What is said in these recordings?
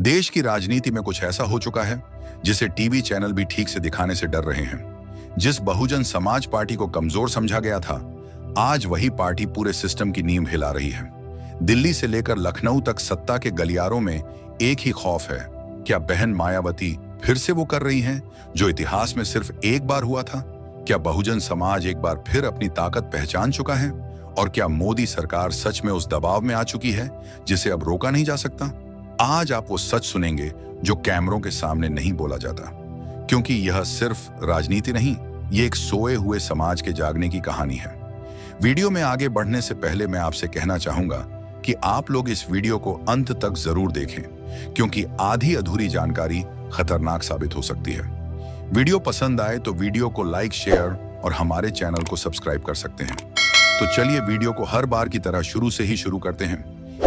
देश की राजनीति में कुछ ऐसा हो चुका है जिसे टीवी चैनल भी ठीक से दिखाने से डर रहे हैं। जिस बहुजन समाज पार्टी को कमजोर समझा गया था, आज वही पार्टी पूरे सिस्टम की नींव हिला रही है। दिल्ली से लेकर लखनऊ तक सत्ता के गलियारों में एक ही खौफ है, क्या बहन मायावती फिर से वो कर रही हैं जो इतिहास में सिर्फ एक बार हुआ था? क्या बहुजन समाज एक बार फिर अपनी ताकत पहचान चुका है? और क्या मोदी सरकार सच में उस दबाव में आ चुकी है जिसे अब रोका नहीं जा सकता? आज आप वो सच सुनेंगे जो कैमरों के सामने नहीं बोला जाता, क्योंकि यह सिर्फ राजनीति नहीं, ये एक सोए हुए समाज के जागने की कहानी है। वीडियो में आगे बढ़ने से पहले मैं आपसे कहना चाहूंगा कि आप लोग इस वीडियो को अंत तक जरूर देखें, क्योंकि आधी अधूरी जानकारी खतरनाक साबित हो सकती है। वीडियो पसंद आए तो वीडियो को लाइक, शेयर और हमारे चैनल को सब्सक्राइब कर सकते हैं। तो चलिए वीडियो को हर बार की तरह शुरू से ही शुरू करते हैं।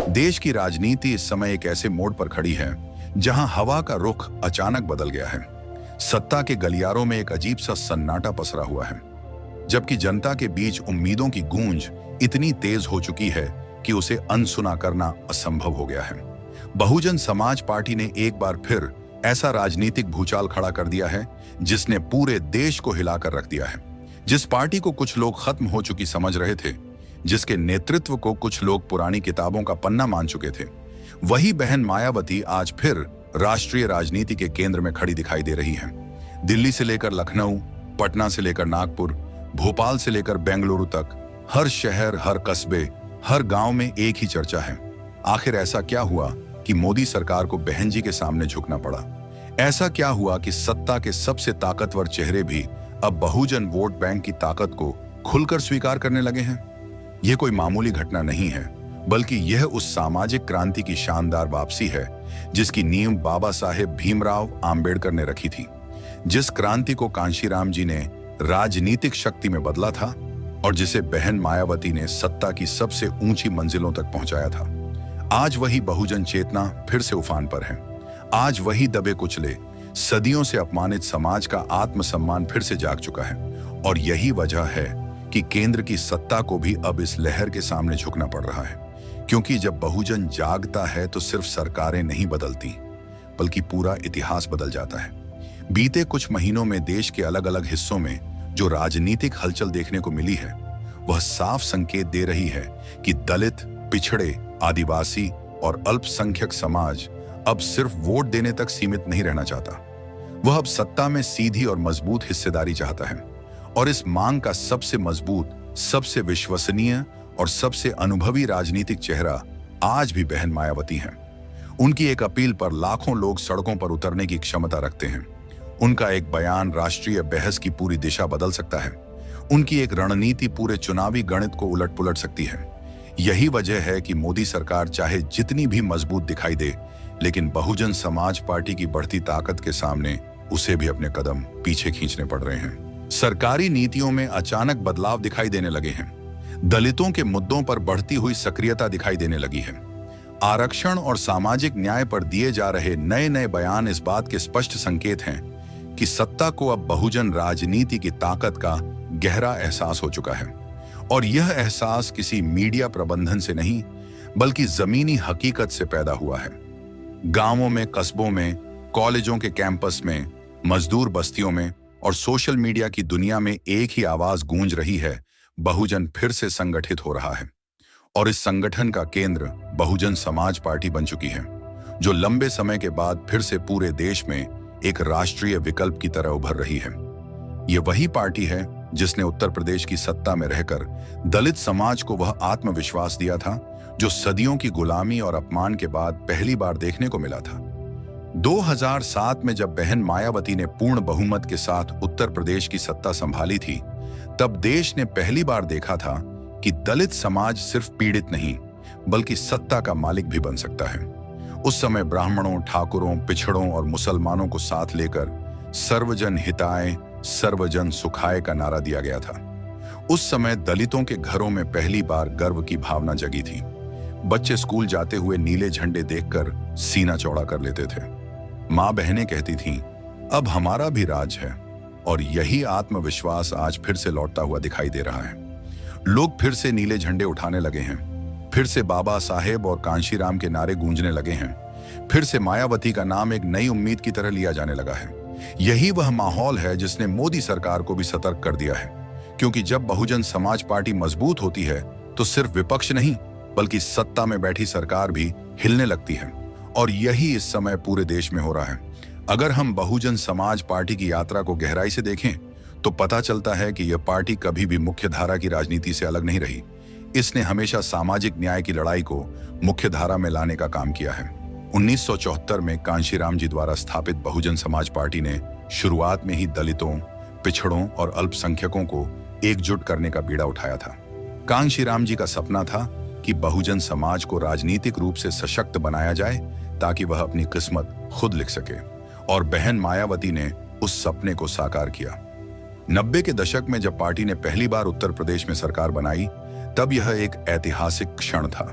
देश की राजनीति इस समय एक ऐसे मोड़ पर खड़ी है जहां हवा का रुख अचानक बदल गया है। सत्ता के गलियारों में एक अजीब सा सन्नाटा पसरा हुआ है, जबकि जनता के बीच उम्मीदों की गूंज इतनी तेज हो चुकी है कि उसे अनसुना करना असंभव हो गया है। बहुजन समाज पार्टी ने एक बार फिर ऐसा राजनीतिक भूचाल खड़ा कर दिया है जिसने पूरे देश को हिलाकर रख दिया है। जिस पार्टी को कुछ लोग खत्म हो चुकी समझ रहे थे, जिसके नेतृत्व को कुछ लोग पुरानी किताबों का पन्ना मान चुके थे, वही बहन मायावती आज फिर राष्ट्रीय राजनीति के केंद्र में खड़ी दिखाई दे रही है। दिल्ली से लेकर लखनऊ, पटना से लेकर नागपुर, भोपाल से लेकर बेंगलुरु तक हर शहर, हर कस्बे, हर गांव में एक ही चर्चा है। आखिर ऐसा क्या हुआ कि मोदी सरकार को बहन जी के सामने झुकना पड़ा? ऐसा क्या हुआ कि सत्ता के सबसे ताकतवर चेहरे भी अब बहुजन वोट बैंक की ताकत को खुलकर स्वीकार करने लगे हैं? यह कोई मामूली घटना नहीं है, बल्कि यह उस सामाजिक क्रांति की शानदार वापसी है जिसकी नींव बाबा साहेब भीमराव आंबेडकर ने रखी थी। जिस क्रांति को कांशीराम जी ने राजनीतिक शक्ति में बदला था और जिसे बहन मायावती ने सत्ता की सबसे ऊंची मंजिलों तक पहुंचाया था। आज वही बहुजन चेतना फिर से उफान पर है। आज वही दबे कुचले, सदियों से अपमानित समाज का आत्मसम्मान फिर से जाग चुका है। और यही वजह है कि केंद्र की सत्ता को भी अब इस लहर के सामने झुकना पड़ रहा है, क्योंकि जब बहुजन जागता है तो सिर्फ सरकारें नहीं बदलती, बल्कि पूरा इतिहास बदल जाता है। बीते कुछ महीनों में देश के अलग अलग हिस्सों में जो राजनीतिक हलचल देखने को मिली है, वह साफ संकेत दे रही है कि दलित, पिछड़े, आदिवासी और अल्पसंख्यक समाज अब सिर्फ वोट देने तक सीमित नहीं रहना चाहता। वह अब सत्ता में सीधी और मजबूत हिस्सेदारी चाहता है। और इस मांग का सबसे मजबूत, सबसे विश्वसनीय और सबसे अनुभवी राजनीतिक चेहरा आज भी बहन मायावती हैं। उनकी एक अपील पर लाखों लोग सड़कों पर उतरने की क्षमता रखते हैं। उनका एक बयान राष्ट्रीय बहस की पूरी दिशा बदल सकता है। उनकी एक रणनीति पूरे चुनावी गणित को उलट पुलट सकती है। यही वजह है कि मोदी सरकार चाहे जितनी भी मजबूत दिखाई दे, लेकिन बहुजन समाज पार्टी की बढ़ती ताकत के सामने उसे भी अपने कदम पीछे खींचने पड़ रहे हैं। सरकारी नीतियों में अचानक बदलाव दिखाई देने लगे हैं। दलितों के मुद्दों पर बढ़ती हुई सक्रियता दिखाई देने लगी है। आरक्षण और सामाजिक न्याय पर दिए जा रहे नए नए बयान इस बात के स्पष्ट संकेत हैं कि सत्ता को अब बहुजन राजनीति की ताकत का गहरा एहसास हो चुका है। और यह एहसास किसी मीडिया प्रबंधन से नहीं, बल्कि जमीनी हकीकत से पैदा हुआ है। गांवों में, कस्बों में, कॉलेजों के कैंपस में, मजदूर बस्तियों में और सोशल मीडिया की दुनिया में एक ही आवाज गूंज रही है, बहुजन फिर से संगठित हो रहा है। और इस संगठन का केंद्र बहुजन समाज पार्टी बन चुकी है, जो लंबे समय के बाद फिर से पूरे देश में एक राष्ट्रीय विकल्प की तरह उभर रही है। ये वही पार्टी है जिसने उत्तर प्रदेश की सत्ता में रहकर दलित समाज को वह आत्मविश्वास दिया था जो सदियों की गुलामी और अपमान के बाद पहली बार देखने को मिला था। 2007 में जब बहन मायावती ने पूर्ण बहुमत के साथ उत्तर प्रदेश की सत्ता संभाली थी, तब देश ने पहली बार देखा था कि दलित समाज सिर्फ पीड़ित नहीं, बल्कि सत्ता का मालिक भी बन सकता है। उस समय ब्राह्मणों, ठाकुरों, पिछड़ों और मुसलमानों को साथ लेकर सर्वजन हिताय, सर्वजन सुखाय का नारा दिया गया था। उस समय दलितों के घरों में पहली बार गर्व की भावना जगी थी। बच्चे स्कूल जाते हुए नीले झंडे देखकर सीना चौड़ा कर लेते थे। माँ बहनें कहती थीं, अब हमारा भी राज है। और यही आत्मविश्वास आज फिर से लौटता हुआ दिखाई दे रहा है। लोग फिर से नीले झंडे उठाने लगे हैं। फिर से बाबा साहेब और कांशीराम के नारे गूंजने लगे हैं। फिर से मायावती का नाम एक नई उम्मीद की तरह लिया जाने लगा है। यही वह माहौल है जिसने मोदी सरकार को भी सतर्क कर दिया है, क्योंकि जब बहुजन समाज पार्टी मजबूत होती है तो सिर्फ विपक्ष नहीं बल्कि सत्ता में बैठी सरकार भी हिलने लगती है। और यही इस समय पूरे देश में हो रहा है। अगर हम बहुजन समाज पार्टी की यात्रा को गहराई से देखें तो पता चलता है कि यह पार्टी कभी भी मुख्य धारा की राजनीति से अलग नहीं रही। इसने हमेशा सामाजिक न्याय की लड़ाई को मुख्य धारा में लाने का काम किया है। 1974 में कांशीराम जी द्वारा स्थापित बहुजन समाज पार्टी ने शुरुआत में ही दलितों, पिछड़ों और अल्पसंख्यकों को एकजुट करने का बीड़ा उठाया था। कांशीराम जी का सपना था कि बहुजन समाज को राजनीतिक रूप से सशक्त बनाया जाए ताकि वह अपनी किस्मत खुद लिख सके, और बहन मायावती ने उस सपने को साकार किया। 90 के दशक में जब पार्टी ने पहली बार उत्तर प्रदेश में सरकार बनाई तब यह एक ऐतिहासिक क्षण था।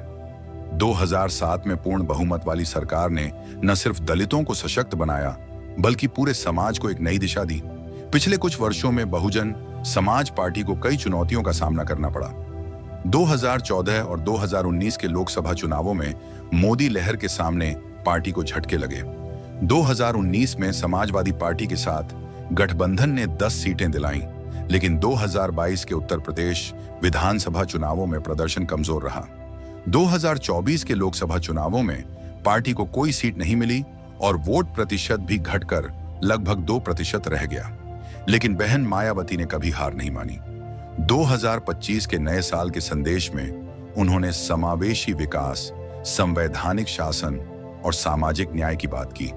2007 में पूर्ण बहुमत वाली सरकार ने न सिर्फ दलितों को सशक्त बनाया बल्कि पूरे समाज को एक नई दिशा दी। पिछले कुछ वर्षों में बहुजन समाज पार्टी को कई चुनौतियों का सामना करना पड़ा। 2014 और 2019 के लोकसभा चुनावों में मोदी लहर के सामने पार्टी को झटके लगे। 2019 में समाजवादी पार्टी के साथ गठबंधन ने 10 सीटें दिलाईं, लेकिन 2022 के उत्तर प्रदेश विधानसभा चुनावों में प्रदर्शन कमजोर रहा। 2024 के लोकसभा चुनावों में पार्टी को कोई सीट नहीं मिली और वोट प्रतिशत भी घटकर लगभग 2% रह गया। लेकिन बहन मायावती ने कभी हार नहीं मानी। 2025 के नए साल के संदेश में उन्होंने समावेशी विकास, संवैधानिक शासन और सामाजिक न्याय की बात की।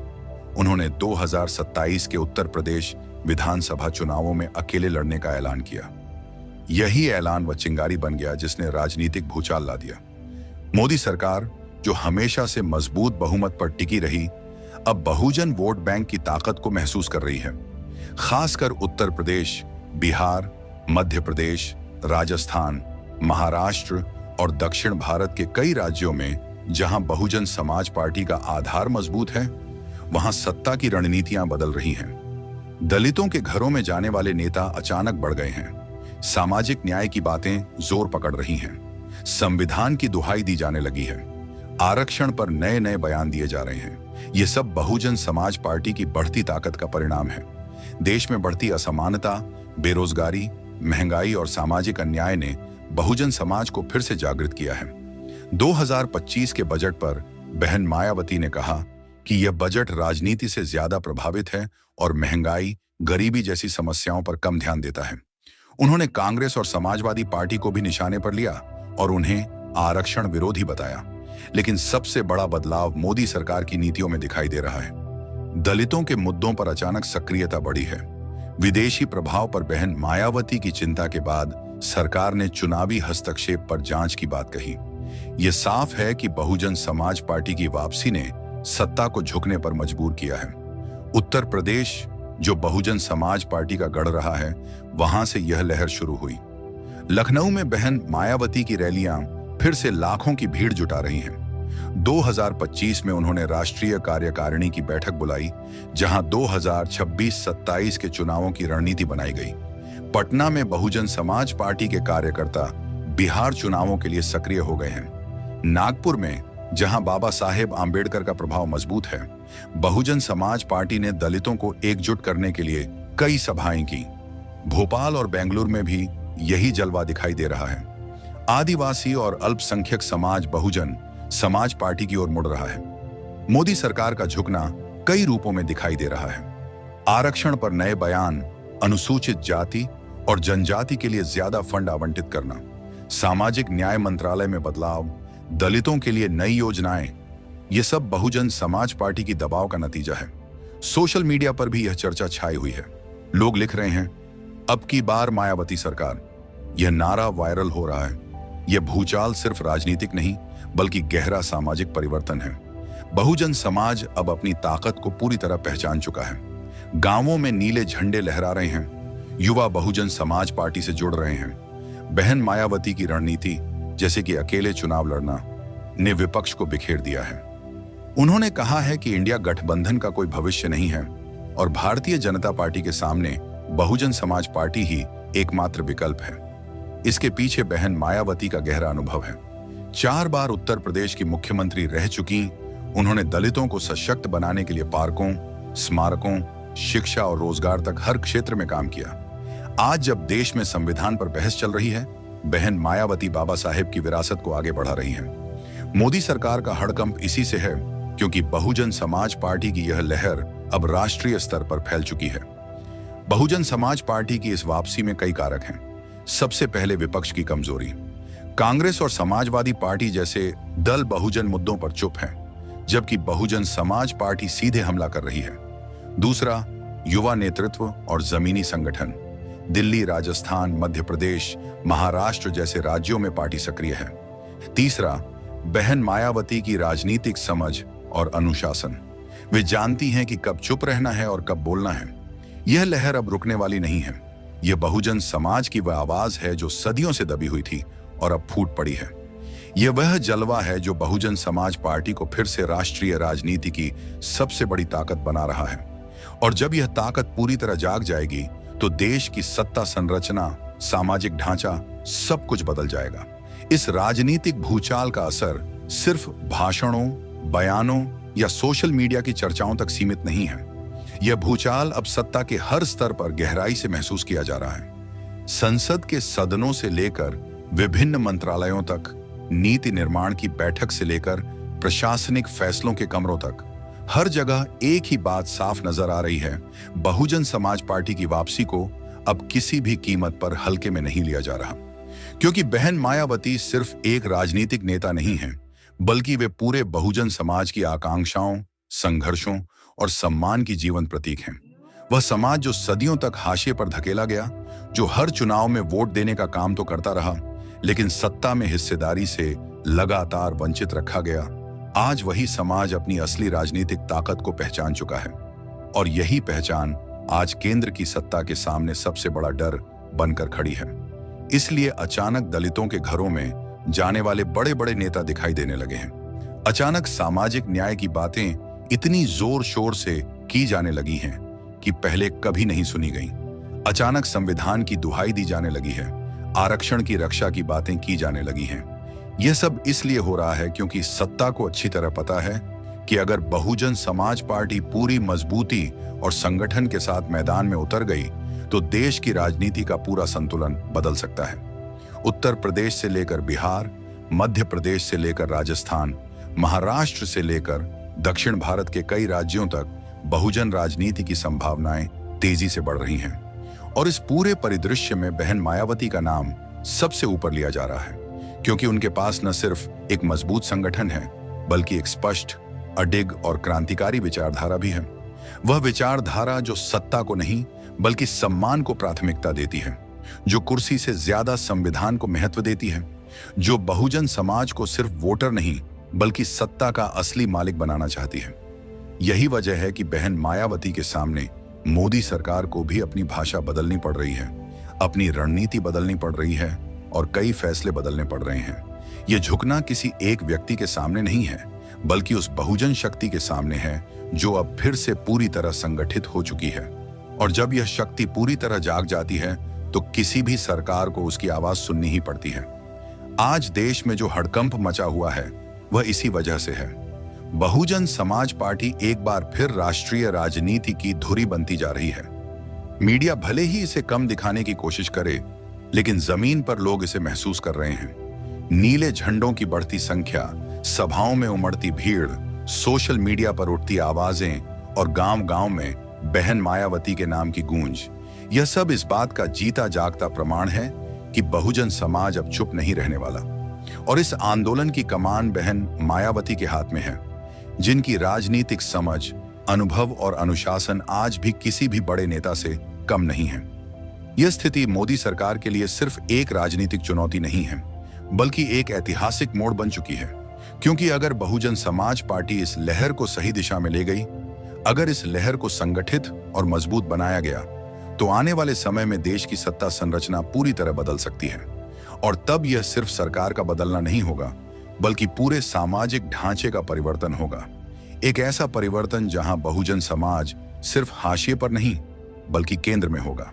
उन्होंने 2027 के उत्तर प्रदेश विधानसभा चुनावों में अकेले लड़ने का ऐलान किया। यही ऐलान वह चिंगारी बन गया जिसने राजनीतिक भूचाल ला दिया। मोदी सरकार, जो हमेशा से मजबूत बहुमत पर टिकी रही, अब बहुजन वोट बैंक की ताकत को महसूस कर रही है। खासकर उत्तर प्रदेश, बिहार, मध्य प्रदेश, राजस्थान, महाराष्ट्र और दक्षिण भारत के कई राज्यों में जहां बहुजन समाज पार्टी का आधार मजबूत है, वहां सत्ता की रणनीतियां बदल रही हैं। दलितों के घरों में जाने वाले नेता अचानक बढ़ गए हैं। सामाजिक न्याय की बातें जोर पकड़ रही हैं। संविधान की दुहाई दी जाने लगी है। आरक्षण पर नए नए बयान दिए जा रहे हैं। ये सब बहुजन समाज पार्टी की बढ़ती ताकत का परिणाम है। देश में बढ़ती असमानता, बेरोजगारी, महंगाई और सामाजिक अन्याय ने बहुजन समाज को फिर से जागृत किया है। 2025 के बजट पर बहन मायावती ने कहा कि यह बजट राजनीति से ज्यादा प्रभावित है और महंगाई, गरीबी जैसी समस्याओं पर कम ध्यान देता है। उन्होंने कांग्रेस और समाजवादी पार्टी को भी निशाने पर लिया और उन्हें आरक्षण विरोधी बताया। लेकिन सबसे बड़ा बदलाव मोदी सरकार की नीतियों में दिखाई दे रहा है। दलितों के मुद्दों पर अचानक सक्रियता बढ़ी है। विदेशी प्रभाव पर बहन मायावती की चिंता के बाद सरकार ने चुनावी हस्तक्षेप पर जांच की बात कही। यह साफ है कि बहुजन समाज पार्टी की वापसी ने सत्ता को झुकने पर मजबूर किया है। उत्तर प्रदेश, जो बहुजन समाज पार्टी का गढ़ रहा है, वहां से यह लहर शुरू हुई। लखनऊ में बहन मायावती की रैलियां फिर से लाखों की भीड़ जुटा रही हैं। 2025 में उन्होंने राष्ट्रीय कार्यकारिणी की बैठक बुलाई, जहां 2026-27 के चुनावों की रणनीति बनाई गई। पटना में बहुजन समाज पार्टी के कार्यकर्ता बिहार चुनावों के लिए सक्रिय हो गए हैं। नागपुर में, जहां बाबा साहेब आंबेडकर का प्रभाव मजबूत है, बहुजन समाज पार्टी ने दलितों को एकजुट करने के लिए कई सभाएं की। भोपाल और बेंगलुरु में भी यही जलवा दिखाई दे रहा है। आदिवासी और अल्पसंख्यक समाज बहुजन समाज पार्टी की ओर मुड़ रहा है। मोदी सरकार का झुकना कई रूपों में दिखाई दे रहा है। आरक्षण पर नए बयान, अनुसूचित जाति और जनजाति के लिए ज्यादा फंड आवंटित करना, सामाजिक न्याय मंत्रालय में बदलाव, दलितों के लिए नई योजनाएं, ये सब बहुजन समाज पार्टी की दबाव का नतीजा है। सोशल मीडिया पर भी यह चर्चा छाई हुई है। लोग लिख रहे हैं, अब की बार मायावती सरकार। यह नारा वायरल हो रहा है। यह भूचाल सिर्फ राजनीतिक नहीं बल्कि गहरा सामाजिक परिवर्तन है। बहुजन समाज अब अपनी ताकत को पूरी तरह पहचान चुका है। गांवों में नीले झंडे लहरा रहे हैं। युवा बहुजन समाज पार्टी से जुड़ रहे हैं। बहन मायावती की रणनीति, जैसे कि अकेले चुनाव लड़ना, ने विपक्ष को बिखेर दिया है। उन्होंने कहा है कि इंडिया गठबंधन का कोई भविष्य नहीं है और भारतीय जनता पार्टी के सामने बहुजन समाज पार्टी ही एकमात्र विकल्प है। इसके पीछे बहन मायावती का गहरा अनुभव है। 4 बार उत्तर प्रदेश की मुख्यमंत्री रह चुकी उन्होंने दलितों को सशक्त बनाने के लिए पार्कों, स्मारकों, शिक्षा और रोजगार तक हर क्षेत्र में काम किया। आज जब देश में संविधान पर बहस चल रही है, बहन मायावती बाबा साहेब की विरासत को आगे बढ़ा रही हैं। मोदी सरकार का हड़कंप इसी से है, क्योंकि बहुजन समाज पार्टी की यह लहर अब राष्ट्रीय स्तर पर फैल चुकी है। बहुजन समाज पार्टी की इस वापसी में कई कारक हैं। सबसे पहले विपक्ष की कमजोरी। कांग्रेस और समाजवादी पार्टी जैसे दल बहुजन मुद्दों पर चुप हैं, जबकि बहुजन समाज पार्टी सीधे हमला कर रही है। दूसरा, युवा नेतृत्व और जमीनी संगठन। दिल्ली, राजस्थान, मध्य प्रदेश, महाराष्ट्र जैसे राज्यों में पार्टी सक्रिय है। तीसरा, बहन मायावती की राजनीतिक समझ और अनुशासन। वे जानती हैं कि कब चुप रहना है और कब बोलना है। यह लहर अब रुकने वाली नहीं है। यह बहुजन समाज की वह आवाज है जो सदियों से दबी हुई थी और अब फूट पड़ी है। यह वह जलवा है जो बहुजन समाज पार्टी को फिर से राष्ट्रीय राजनीति की सबसे बड़ी ताकत बना रहा है। और जब यह ताकत पूरी तरह जाग जाएगी तो देश की सत्ता संरचना, सामाजिक ढांचा, सब कुछ बदल जाएगा। इस राजनीतिक भूचाल का असर सिर्फ भाषणों, बयानों या सोशल मीडिया की चर्चाओं तक सीमित नहीं है। यह भूचाल अब सत्ता के हर स्तर पर गहराई से महसूस किया जा रहा है। संसद के सदनों से लेकर विभिन्न मंत्रालयों तक, नीति निर्माण की बैठक से लेकर प्रशासनिक फैसलों के कमरों तक, हर जगह एक ही बात साफ नजर आ रही है। बहुजन समाज पार्टी की वापसी को अब किसी भी कीमत पर हल्के में नहीं लिया जा रहा, क्योंकि बहन मायावती सिर्फ एक राजनीतिक नेता नहीं है, बल्कि वे पूरे बहुजन समाज की आकांक्षाओं, संघर्षों और सम्मान की जीवन प्रतीक हैं। वह समाज जो सदियों तक हाशिए पर धकेला गया, जो हर चुनाव में वोट देने का काम तो करता रहा, लेकिन सत्ता में हिस्सेदारी से लगातार वंचित रखा गया, आज वही समाज अपनी असली राजनीतिक ताकत को पहचान चुका है। और यही पहचान आज केंद्र की सत्ता के सामने सबसे बड़ा डर बनकर खड़ी है। इसलिए अचानक दलितों के घरों में जाने वाले बड़े बड़े नेता दिखाई देने लगे हैं। अचानक सामाजिक न्याय की बातें इतनी जोर शोर से की जाने लगी हैं कि पहले कभी नहीं सुनी गई। अचानक संविधान की दुहाई दी जाने लगी है, आरक्षण की रक्षा की बातें की जाने लगी हैं। यह सब इसलिए हो रहा है क्योंकि सत्ता को अच्छी तरह पता है कि अगर बहुजन समाज पार्टी पूरी मजबूती और संगठन के साथ मैदान में उतर गई तो देश की राजनीति का पूरा संतुलन बदल सकता है। उत्तर प्रदेश से लेकर बिहार, मध्य प्रदेश से लेकर राजस्थान, महाराष्ट्र से लेकर दक्षिण भारत के कई राज्यों तक बहुजन राजनीति की संभावनाएं तेजी से बढ़ रही हैं। और इस पूरे परिदृश्य में बहन मायावती का नाम सबसे ऊपर लिया जा रहा है, क्योंकि उनके पास न सिर्फ एक मजबूत संगठन है, बल्कि एक स्पष्ट, अडिग और क्रांतिकारी विचारधारा भी है। वह विचारधारा जो सत्ता को नहीं बल्कि सम्मान को प्राथमिकता देती है, जो कुर्सी से ज्यादा संविधान को महत्व देती है, जो बहुजन समाज को सिर्फ वोटर नहीं बल्कि सत्ता का असली मालिक बनाना चाहती है। यही वजह है कि बहन मायावती के सामने मोदी सरकार को भी अपनी भाषा बदलनी पड़ रही है, अपनी रणनीति बदलनी पड़ रही है और कई फैसले बदलने पड़ रहे हैं। यह झुकना किसी एक व्यक्ति के सामने नहीं है, बल्कि उस बहुजन शक्ति के सामने है जो अब फिर से पूरी तरह संगठित हो चुकी है। और जब यह शक्ति पूरी तरह जाग जाती है तो किसी भी सरकार को उसकी आवाज सुननी ही पड़ती है। आज देश में जो हड़कंप मचा हुआ है वह इसी वजह से है। बहुजन समाज पार्टी एक बार फिर राष्ट्रीय राजनीति की धुरी बनती जा रही है। मीडिया भले ही इसे कम दिखाने की कोशिश करे, लेकिन जमीन पर लोग इसे महसूस कर रहे हैं। नीले झंडों की बढ़ती संख्या, सभाओं में उमड़ती भीड़, सोशल मीडिया पर उठती आवाजें और गांव-गांव में बहन मायावती के नाम की गूंज, यह सब इस बात का जीता जागता प्रमाण है कि बहुजन समाज अब चुप नहीं रहने वाला। और इस आंदोलन की कमान बहन मायावती के हाथ में है, जिनकी राजनीतिक समझ, अनुभव और अनुशासन आज भी किसी भी बड़े नेता से कम नहीं है। यह स्थिति मोदी सरकार के लिए सिर्फ एक राजनीतिक चुनौती नहीं है, बल्कि एक ऐतिहासिक मोड़ बन चुकी है। क्योंकि अगर बहुजन समाज पार्टी इस लहर को सही दिशा में ले गई, अगर इस लहर को संगठित और मजबूत बनाया गया, तो आने वाले समय में देश की सत्ता संरचना पूरी तरह बदल सकती है। और तब यह सिर्फ सरकार का बदलना नहीं होगा, बल्कि पूरे सामाजिक ढांचे का परिवर्तन होगा। एक ऐसा परिवर्तन जहां बहुजन समाज सिर्फ हाशिए पर नहीं बल्कि केंद्र में होगा,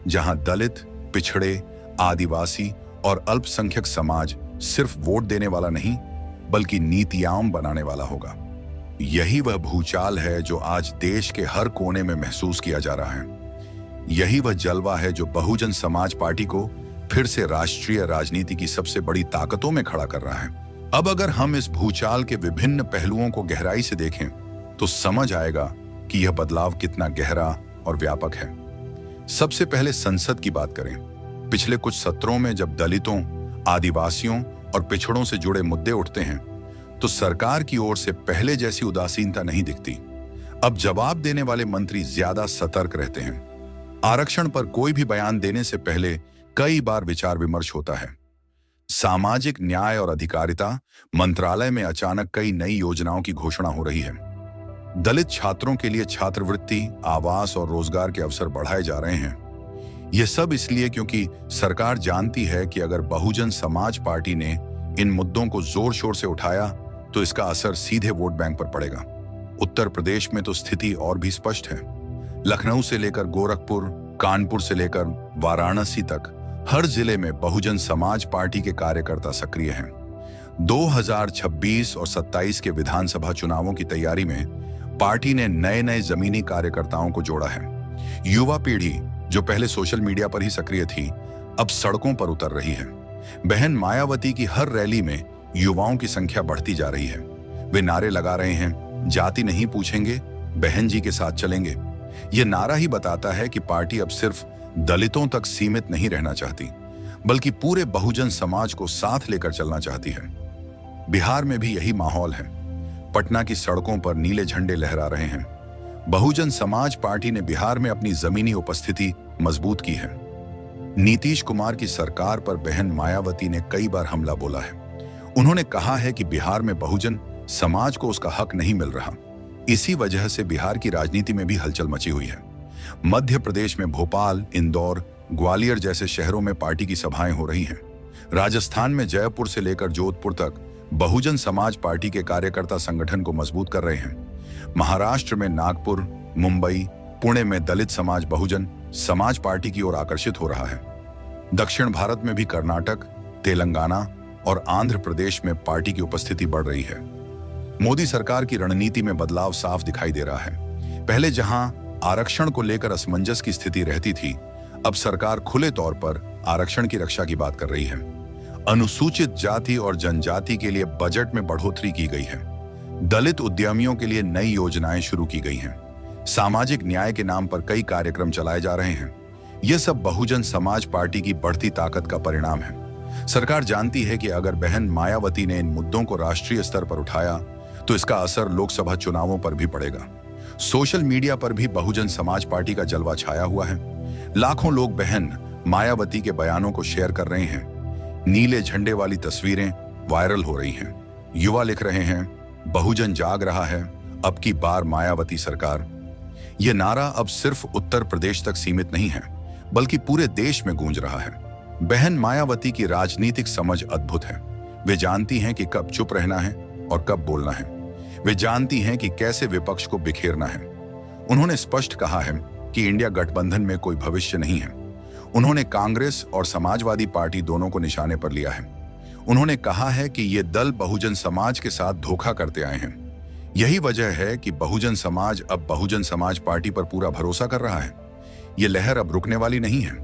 जहां दलित, पिछड़े, आदिवासी और अल्पसंख्यक समाज सिर्फ वोट देने वाला नहीं बल्कि नीतियां बनाने वाला होगा। यही वह भूचाल है जो आज देश के हर कोने में महसूस किया जा रहा है। यही वह जलवा है जो बहुजन समाज पार्टी को फिर से राष्ट्रीय राजनीति की सबसे बड़ी ताकतों में खड़ा कर रहा है। अब अगर हम इस भूचाल के विभिन्न पहलुओं को गहराई से देखें तो समझ आएगा कि यह बदलाव कितना गहरा और व्यापक है। सबसे पहले संसद की बात करें। पिछले कुछ सत्रों में जब दलितों, आदिवासियों और पिछड़ों से जुड़े मुद्दे उठते हैं तो सरकार की ओर से पहले जैसी उदासीनता नहीं दिखती। अब जवाब देने वाले मंत्री ज्यादा सतर्क रहते हैं। आरक्षण पर कोई भी बयान देने से पहले कई बार विचार विमर्श होता है। सामाजिक न्याय और अधिकारिता मंत्रालय में अचानक कई नई योजनाओं की घोषणा हो रही है। दलित छात्रों के लिए छात्रवृत्ति, आवास और रोजगार के अवसर बढ़ाए जा रहे हैं। यह सब इसलिए क्योंकि सरकार जानती है कि अगर बहुजन समाज पार्टी ने इन मुद्दों को जोर शोर से उठाया तो इसका असर सीधे वोट बैंक पर पड़ेगा। उत्तर प्रदेश में तो स्थिति और भी स्पष्ट है। लखनऊ से लेकर गोरखपुर, कानपुर से लेकर वाराणसी तक हर जिले में बहुजन समाज पार्टी के कार्यकर्ता सक्रिय हैं। 2026 और 27 के विधानसभा चुनावों की तैयारी में पार्टी ने नए नए जमीनी कार्यकर्ताओं को जोड़ा है। युवा पीढ़ी जो पहले सोशल मीडिया पर ही सक्रिय थी, अब सड़कों पर उतर रही है। बहन मायावती की हर रैली में युवाओं की संख्या बढ़ती जा रही है। वे नारे लगा रहे हैं, जाति नहीं पूछेंगे, बहन जी के साथ चलेंगे। यह नारा ही बताता है कि पार्टी अब सिर्फ दलितों तक सीमित नहीं रहना चाहती, बल्कि पूरे बहुजन समाज को साथ लेकर चलना चाहती है। बिहार में भी यही माहौल है। पटना की सड़कों पर नीले झंडे लहरा रहे हैं। बहुजन समाज पार्टी ने बिहार में अपनी जमीनी उपस्थिति मजबूत की है। नीतीश कुमार की सरकार पर बहन मायावती ने कई बार हमला बोला है। उन्होंने कहा है कि बिहार में बहुजन समाज को उसका हक नहीं मिल रहा। इसी वजह से बिहार की राजनीति में भी हलचल मची हुई है। मध्य प्रदेश में भोपाल, इंदौर, ग्वालियर जैसे शहरों में पार्टी की सभाएं हो रही हैं। राजस्थान में जयपुर से लेकर जोधपुर तक बहुजन समाज पार्टी के कार्यकर्ता संगठन को मजबूत कर रहे हैं। महाराष्ट्र में नागपुर, मुंबई, पुणे में दलित समाज बहुजन समाज पार्टी की ओर आकर्षित हो रहा है। दक्षिण भारत में भी कर्नाटक, तेलंगाना और आंध्र प्रदेश में पार्टी की उपस्थिति बढ़ रही है। मोदी सरकार की रणनीति में बदलाव साफ दिखाई दे रहा है। पहले जहां आरक्षण को लेकर असमंजस की स्थिति रहती थी, अब सरकार खुले तौर पर आरक्षण की रक्षा की बात कर रही है। अनुसूचित जाति और जनजाति के लिए बजट में बढ़ोतरी की गई है। दलित उद्यमियों के लिए नई योजनाएं शुरू की गई हैं। सामाजिक न्याय के नाम पर कई कार्यक्रम चलाए जा रहे हैं। यह सब बहुजन समाज पार्टी की बढ़ती ताकत का परिणाम है। सरकार जानती है कि अगर बहन मायावती ने इन मुद्दों को राष्ट्रीय स्तर पर उठाया तो इसका असर लोकसभा चुनावों पर भी पड़ेगा। सोशल मीडिया पर भी बहुजन समाज पार्टी का जलवा छाया हुआ है। लाखों लोग बहन मायावती के बयानों को शेयर कर रहे हैं। नीले झंडे वाली तस्वीरें वायरल हो रही हैं। युवा लिख रहे हैं, बहुजन जाग रहा है, अब की बार मायावती सरकार। यह नारा अब सिर्फ उत्तर प्रदेश तक सीमित नहीं है, बल्कि पूरे देश में गूंज रहा है। बहन मायावती की राजनीतिक समझ अद्भुत है। वे जानती हैं कि कब चुप रहना है और कब बोलना है। वे जानती हैं कि कैसे विपक्ष को बिखेरना है। उन्होंने स्पष्ट कहा है कि इंडिया गठबंधन में कोई भविष्य नहीं है। उन्होंने कांग्रेस और समाजवादी पार्टी दोनों को निशाने पर लिया है। उन्होंने कहा है कि ये दल बहुजन समाज के साथ धोखा करते आए हैं। यही वजह है कि बहुजन समाज अब बहुजन समाज पार्टी पर पूरा भरोसा कर रहा है। ये लहर अब रुकने वाली नहीं है।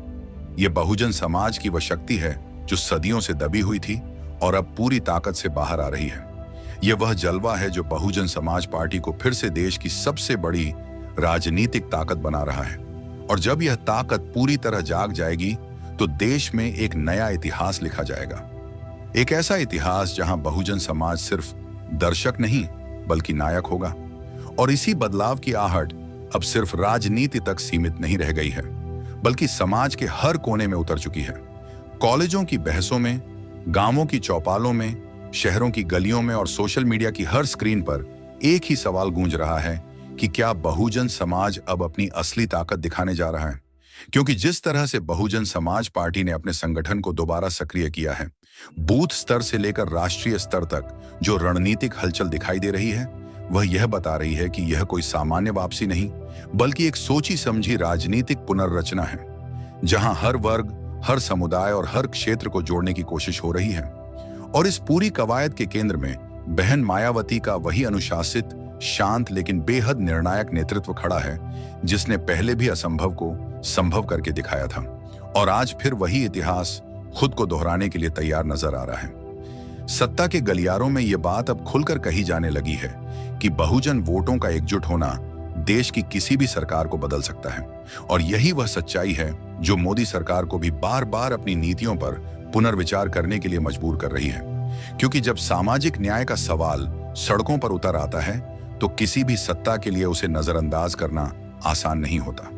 ये बहुजन समाज की वह शक्ति है जो सदियों से दबी हुई थी और अब पूरी ताकत से बाहर आ रही है। यह वह जलवा है जो बहुजन समाज पार्टी को फिर से देश की सबसे बड़ी राजनीतिक ताकत बना रहा है। और जब यह ताकत पूरी तरह जाग जाएगी तो देश में एक नया इतिहास लिखा जाएगा। एक ऐसा इतिहास जहां बहुजन समाज सिर्फ दर्शक नहीं बल्कि नायक होगा। और इसी बदलाव की आहट अब सिर्फ राजनीति तक सीमित नहीं रह गई है, बल्कि समाज के हर कोने में उतर चुकी है। कॉलेजों की बहसों में, गांवों की चौपालों में, शहरों की गलियों में और सोशल मीडिया की हर स्क्रीन पर एक ही सवाल गूंज रहा है कि क्या बहुजन समाज अब अपनी असली ताकत दिखाने जा रहा है? क्योंकि जिस तरह से बहुजन समाज पार्टी ने अपने संगठन को दोबारा सक्रिय किया है, बूथ स्तर से लेकर राष्ट्रीय स्तर तक जो रणनीतिक हलचल दिखाई दे रही है, वह यह बता रही है कि यह कोई सामान्य वापसी नहीं, बल्कि एक सोची समझी राजनीतिक पुनर्रचना है, जहां हर वर्ग, हर समुदाय और हर क्षेत्र को जोड़ने की कोशिश हो रही है। और इस पूरी कवायद के केंद्र में बहन मायावती का वही अनुशासित, शांत लेकिन बेहद निर्णायक नेतृत्व खड़ा है, जिसने पहले भी असंभव को संभव करके दिखाया था और आज फिर वही इतिहास खुद को दोहराने के लिए तैयार नजर आ रहा है। सत्ता के गलियारों में यह बात अब खुलकर कही जाने लगी है कि बहुजन वोटों का एकजुट होना देश की किसी भी सरकार को बदल सकता है और यही वह सच्चाई है जो मोदी सरकार को भी बार बार अपनी नीतियों पर पुनर्विचार करने के लिए मजबूर कर रही है। क्योंकि जब सामाजिक न्याय का सवाल सड़कों पर उतर आता है तो किसी भी सत्ता के लिए उसे नजरअंदाज करना आसान नहीं होता।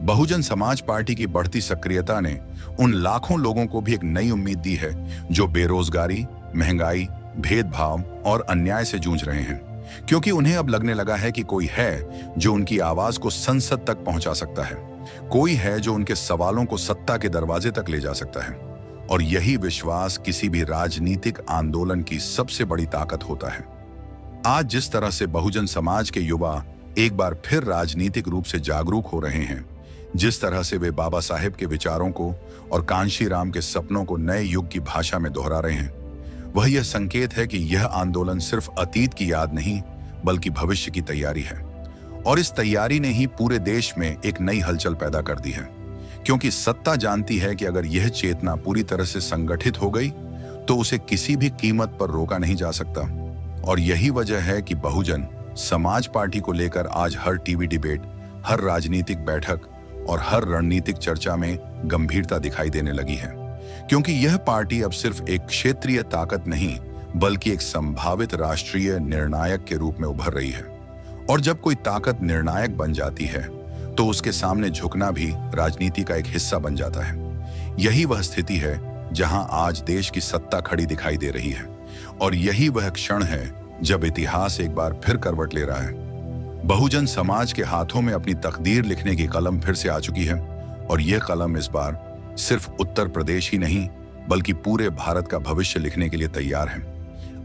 बहुजन समाज पार्टी की बढ़ती सक्रियता ने उन लाखों लोगों को भी एक नई उम्मीद दी है जो बेरोजगारी, महंगाई, भेदभाव और अन्याय से जूझ रहे हैं, क्योंकि उन्हें अब लगने लगा है कि कोई है जो उनकी आवाज को संसद तक पहुंचा सकता है, कोई है जो उनके सवालों को सत्ता के दरवाजे तक ले जा सकता है। और यही विश्वास किसी भी राजनीतिक आंदोलन की सबसे बड़ी ताकत होता है। आज जिस तरह से बहुजन समाज के युवा एक बार फिर राजनीतिक रूप से जागरूक हो रहे हैं, जिस तरह से वे बाबा साहेब के विचारों को और कांशीराम के सपनों को नए युग की भाषा में दोहरा रहे हैं, वह यह संकेत है कि यह आंदोलन सिर्फ अतीत की याद नहीं बल्कि भविष्य की तैयारी है। और इस तैयारी ने ही पूरे देश में एक नई हलचल पैदा कर दी है, क्योंकि सत्ता जानती है कि अगर यह चेतना पूरी तरह से संगठित हो गई तो उसे किसी भी कीमत पर रोका नहीं जा सकता। और यही वजह है कि बहुजन समाज पार्टी को लेकर आज हर टीवी डिबेट, हर राजनीतिक बैठक और हर रणनीतिक चर्चा में गंभीरता दिखाई देने लगी है, क्योंकि यह पार्टी अब सिर्फ एक क्षेत्रीय ताकत नहीं बल्कि एक संभावित राष्ट्रीय निर्णायक के रूप में उभर रही है। और जब कोई ताकत निर्णायक बन जाती है तो उसके सामने झुकना भी राजनीति का एक हिस्सा बन जाता है। यही वह स्थिति है जहां आज देश की सत्ता खड़ी दिखाई दे रही है और यही वह क्षण है जब इतिहास एक बार फिर करवट ले रहा है। बहुजन समाज के हाथों में अपनी तकदीर लिखने की कलम फिर से आ चुकी है और यह कलम इस बार सिर्फ उत्तर प्रदेश ही नहीं बल्कि पूरे भारत का भविष्य लिखने के लिए तैयार है।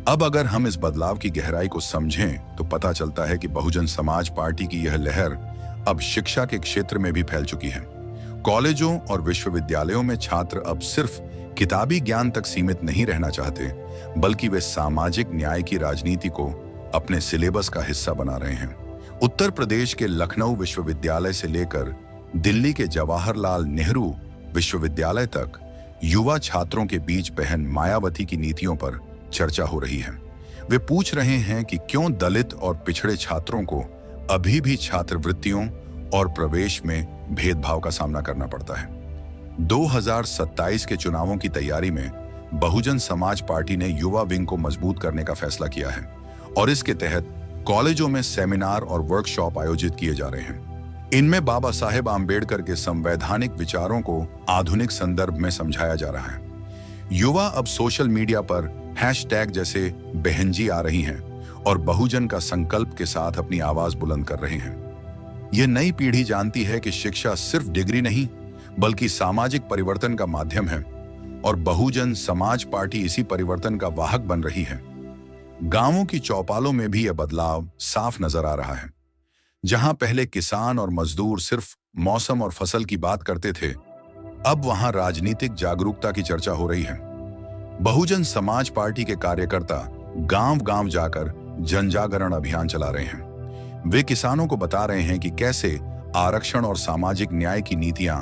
अब अगर हम इस बदलाव की गहराई को समझें तो पता चलता है कि बहुजन समाज पार्टी की यह लहर अब शिक्षा के क्षेत्र में भी फैल चुकी है। कॉलेजों और विश्वविद्यालयों में छात्र अब सिर्फ किताबी ज्ञान तक सीमित नहीं रहना चाहते बल्कि वे सामाजिक न्याय की राजनीति को अपने सिलेबस का हिस्सा बना रहे हैं। उत्तर प्रदेश के लखनऊ विश्वविद्यालय से लेकर दिल्ली के जवाहरलाल नेहरू विश्वविद्यालय तक युवा छात्रों के बीच बहन मायावती की नीतियों पर चर्चा हो रही है। वे पूछ रहे हैं कि क्यों दलित और पिछड़े छात्रों को अभी भी छात्रवृत्तियों और प्रवेश में भेदभाव का सामना करना पड़ता है। 2027 के चुनावों की तैयारी में बहुजन समाज पार्टी ने युवा विंग को मजबूत करने का फैसला किया है और इसके तहत कॉलेजों में सेमिनार और वर्कशॉप आयोजित किए जा रहे हैं। इनमें बाबा साहेब आम्बेडकर के संवैधानिक विचारों को आधुनिक संदर्भ में समझाया जा रहा है। युवा अब सोशल मीडिया पर हैशटैग जैसे बहनजी आ रही हैं और बहुजन का संकल्प के साथ अपनी आवाज बुलंद कर रहे हैं। यह नई पीढ़ी जानती है कि शिक्षा सिर्फ डिग्री नहीं बल्कि सामाजिक परिवर्तन का माध्यम है और बहुजन समाज पार्टी इसी परिवर्तन का वाहक बन रही है। गांवों की चौपालों में भी यह बदलाव साफ नजर आ रहा है। जहां पहले किसान और मजदूर सिर्फ मौसम और फसल की बात करते थे, अब वहां राजनीतिक जागरूकता की चर्चा हो रही है। बहुजन समाज पार्टी के कार्यकर्ता गांव-गांव जाकर जनजागरण अभियान चला रहे हैं। वे किसानों को बता रहे हैं कि कैसे आरक्षण और सामाजिक न्याय की नीतियां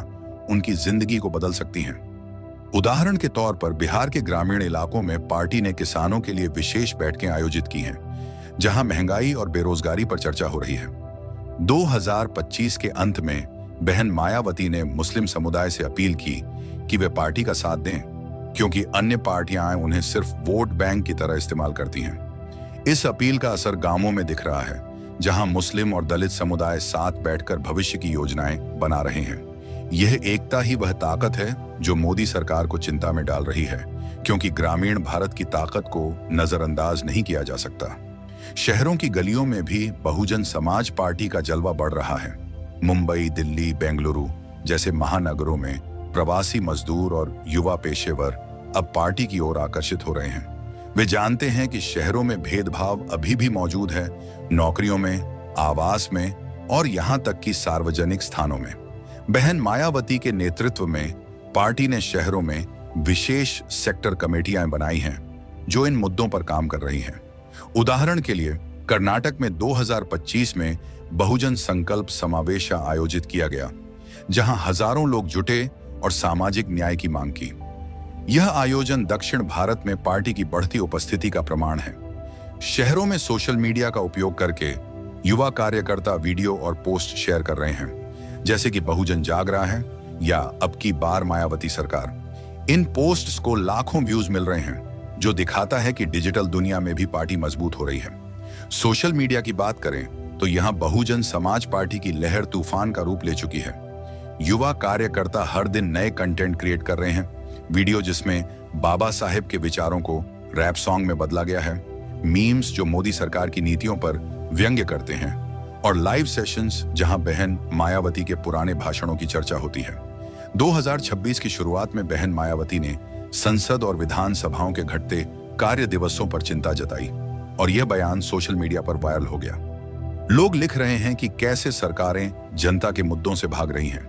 उनकी जिंदगी को बदल सकती हैं। उदाहरण के तौर पर बिहार के ग्रामीण इलाकों में पार्टी ने किसानों के लिए विशेष बैठकें आयोजित की हैं, जहां महंगाई और बेरोजगारी पर चर्चा हो रही है। 2025 के अंत में बहन मायावती ने मुस्लिम समुदाय से अपील की कि वे पार्टी का साथ दें, क्योंकि अन्य पार्टियां उन्हें सिर्फ वोट बैंक की तरह इस्तेमाल करती हैं। इस अपील का असर गांवों में दिख रहा है, जहां मुस्लिम और दलित समुदाय साथ बैठकर भविष्य की योजनाएं बना रहे हैं। यह एकता ही वह ताकत है जो मोदी सरकार को चिंता में डाल रही है, क्योंकि ग्रामीण भारत की ताकत को नजरअंदाज नहीं किया जा सकता। शहरों की गलियों में भी बहुजन समाज पार्टी का जलवा बढ़ रहा है। मुंबई, दिल्ली, बेंगलुरु जैसे महानगरों में प्रवासी मजदूर और युवा पेशेवर अब पार्टी की ओर आकर्षित हो रहे हैं। वे जानते हैं कि शहरों में भेदभाव अभी भी मौजूद है, नौकरियों में, आवास में और यहां तक कि सार्वजनिक स्थानों में। बहन मायावती के नेतृत्व में पार्टी ने शहरों में विशेष सेक्टर कमेटियां बनाई हैं जो इन मुद्दों पर काम कर रही हैं। उदाहरण के लिए कर्नाटक में 2025 में बहुजन संकल्प समावेश आयोजित किया गया, जहां हजारों लोग जुटे और सामाजिक न्याय की मांग की। यह आयोजन दक्षिण भारत में पार्टी की बढ़ती उपस्थिति का प्रमाण है। शहरों में सोशल मीडिया का उपयोग करके युवा कार्यकर्ता वीडियो और पोस्ट शेयर कर रहे हैं, जैसे कि बहुजन जाग रहा है या अब की बार मायावती सरकार। इन पोस्ट्स को लाखों व्यूज मिल रहे हैं, जो दिखाता है कि डिजिटल दुनिया में भी पार्टी मजबूत हो रही है। सोशल मीडिया की बात करें तो यहां बहुजन समाज पार्टी की लहर तूफान का रूप ले चुकी है। युवा कार्यकर्ता हर दिन नए कंटेंट क्रिएट कर रहे हैं, वीडियो जिसमें बाबा साहेब के विचारों को रैप सॉन्ग में बदला गया है, मीम्स जो मोदी सरकार की नीतियों पर व्यंग्य करते हैं, और लाइव सेशंस जहां बहन मायावती के पुराने भाषणों की चर्चा होती है। 2026 की शुरुआत में बहन मायावती ने संसद और विधानसभाओं के घटते कार्य दिवसों पर चिंता जताई और यह बयान सोशल मीडिया पर वायरल हो गया। लोग लिख रहे हैं कि कैसे सरकारें जनता के मुद्दों से भाग रही हैं।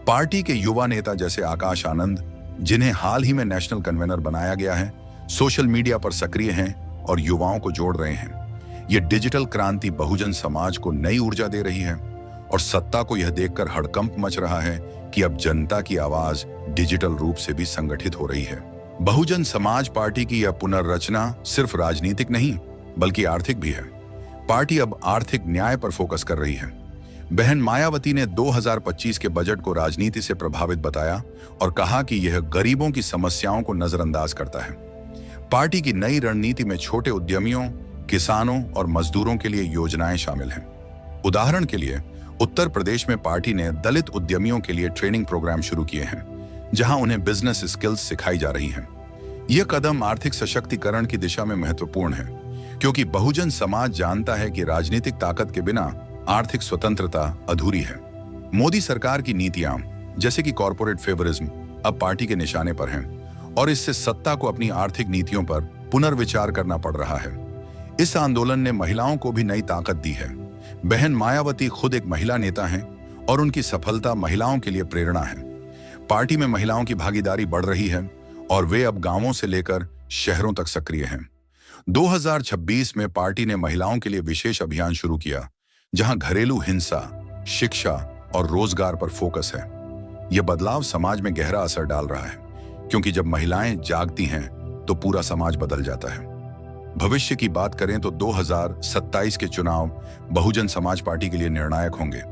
पार्टी के युवा नेता जैसे आकाश आनंद, जिन्हें हाल ही में नेशनल कन्वेनर बनाया गया है, सोशल मीडिया पर सक्रिय हैं और युवाओं को जोड़ रहे हैं। यह डिजिटल क्रांति बहुजन समाज को नई ऊर्जा दे रही है और सत्ता को यह देखकर हड़कंप मच रहा है कि अब जनता की आवाज डिजिटल रूप से भी संगठित हो रही है। बहुजन समाज पार्टी की यह पुनर्रचना सिर्फ राजनीतिक नहीं बल्कि आर्थिक भी है। पार्टी अब आर्थिक न्याय पर फोकस कर रही है। बहन मायावती ने 2025 के बजट को राजनीति से प्रभावित बताया और कहा कि यह गरीबों की समस्याओं को नजरअंदाज करता है। पार्टी की नई रणनीति में छोटे उद्यमियों, किसानों और मजदूरों के लिए योजनाएं शामिल हैं। उदाहरण के लिए उत्तर प्रदेश में पार्टी ने दलित उद्यमियों के लिए ट्रेनिंग प्रोग्राम शुरू किए हैं, जहां उन्हें बिजनेस स्किल्स सिखाई जा रही हैं। यह कदम आर्थिक सशक्तिकरण की दिशा में महत्वपूर्ण है, क्योंकि बहुजन समाज जानता है कि राजनीतिक ताकत के बिना आर्थिक स्वतंत्रता अधूरी है। मोदी सरकार की नीतियां जैसे कि कॉर्पोरेट फेवरिज्म अब पार्टी के निशाने पर हैं और इससे सत्ता को अपनी आर्थिक नीतियों पर पुनर्विचार करना पड़ रहा है। इस आंदोलन ने महिलाओं को भी नई ताकत दी है। बहन मायावती खुद एक महिला नेता हैं और उनकी सफलता महिलाओं के लिए प्रेरणा है। पार्टी में महिलाओं की भागीदारी बढ़ रही है और वे अब गांवों से लेकर शहरों तक सक्रिय हैं। 2026 में पार्टी ने महिलाओं के लिए विशेष अभियान शुरू किया, जहां घरेलू हिंसा, शिक्षा और रोजगार पर फोकस है। यह बदलाव समाज में गहरा असर डाल रहा है, क्योंकि जब महिलाएं जागती हैं तो पूरा समाज बदल जाता है। भविष्य की बात करें तो 2027 के चुनाव बहुजन समाज पार्टी के लिए निर्णायक होंगे।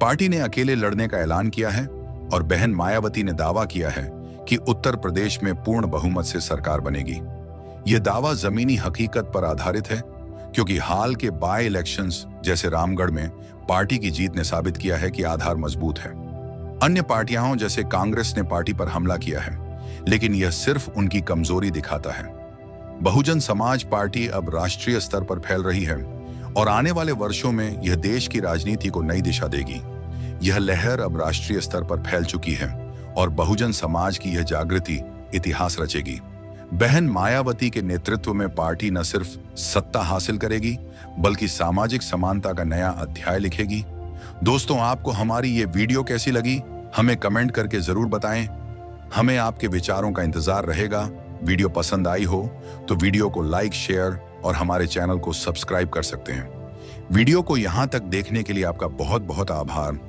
पार्टी ने अकेले लड़ने का ऐलान किया है और बहन मायावती ने दावा किया है कि उत्तर प्रदेश में पूर्ण बहुमत से सरकार बनेगी। यह दावा जमीनी हकीकत पर आधारित है, क्योंकि हाल के बाय इलेक्शंस जैसे रामगढ़ में पार्टी की जीत ने साबित किया है कि आधार मजबूत है। अन्य पार्टियां जैसे कांग्रेस ने पार्टी पर हमला किया है, लेकिन यह सिर्फ उनकी कमजोरी दिखाता है। बहुजन समाज पार्टी अब राष्ट्रीय स्तर पर फैल रही है और आने वाले वर्षों में यह देश की राजनीति को नई दिशा देगी। यह लहर अब राष्ट्रीय स्तर पर फैल चुकी है और बहुजन समाज की यह जागृति इतिहास रचेगी। बहन मायावती के नेतृत्व में पार्टी न सिर्फ सत्ता हासिल करेगी बल्कि सामाजिक समानता का नया अध्याय लिखेगी। दोस्तों, आपको हमारी ये वीडियो कैसी लगी हमें कमेंट करके जरूर बताएं। हमें आपके विचारों का इंतजार रहेगा। वीडियो पसंद आई हो तो वीडियो को लाइक, शेयर और हमारे चैनल को सब्सक्राइब कर सकते हैं। वीडियो को यहां तक देखने के लिए आपका बहुत बहुत आभार।